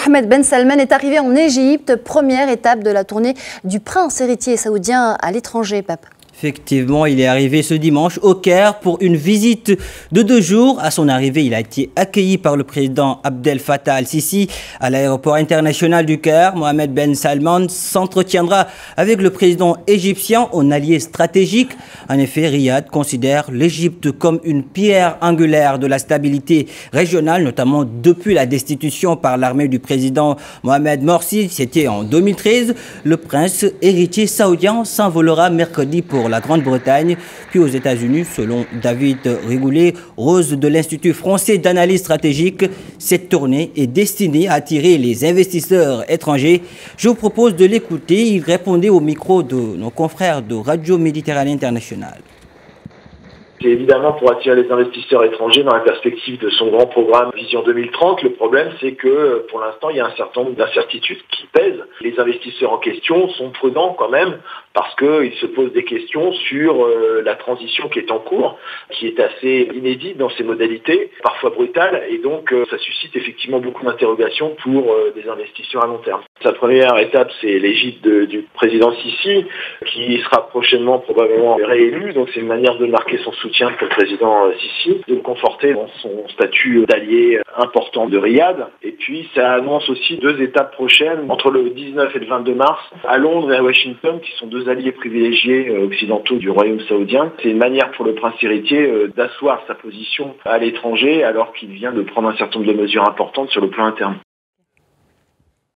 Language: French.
Mohamed Ben Salman est arrivé en Égypte, première étape de la tournée du prince héritier saoudien à l'étranger, Pape. Effectivement, il est arrivé ce dimanche au Caire pour une visite de 2 jours. À son arrivée, il a été accueilli par le président Abdel Fattah al-Sisi à l'aéroport international du Caire. Mohamed Ben Salman s'entretiendra avec le président égyptien, un allié stratégique. En effet, Riyad considère l'Égypte comme une pierre angulaire de la stabilité régionale, notamment depuis la destitution par l'armée du président Mohamed Morsi. C'était en 2013. Le prince héritier saoudien s'envolera mercredi pour la Grande-Bretagne, puis aux États-Unis, selon David Rigoulet, Rose de l'Institut français d'analyse stratégique. Cette tournée est destinée à attirer les investisseurs étrangers. Je vous propose de l'écouter. Il répondait au micro de nos confrères de Radio Méditerranée Internationale. C'est évidemment pour attirer les investisseurs étrangers dans la perspective de son grand programme Vision 2030. Le problème, c'est que pour l'instant, il y a un certain nombre d'incertitudes qui pèsent. Les investisseurs en question sont prudents quand même parce qu'ils se posent des questions sur la transition qui est en cours, qui est assez inédite dans ses modalités, parfois brutale, et donc ça suscite effectivement beaucoup d'interrogations pour des investisseurs à long terme. Sa première étape, c'est l'Égypte du président Sisi, qui sera prochainement probablement réélu, donc c'est une manière de marquer son soutien pour le président Sisi, de le conforter dans son statut d'allié important de Riyad. Et puis ça annonce aussi 2 étapes prochaines, entre le 19 et le 22 mars, à Londres et à Washington, qui sont 2 alliés privilégiés occidentaux du royaume saoudien. C'est une manière pour le prince héritier d'asseoir sa position à l'étranger, alors qu'il vient de prendre un certain nombre de mesures importantes sur le plan interne.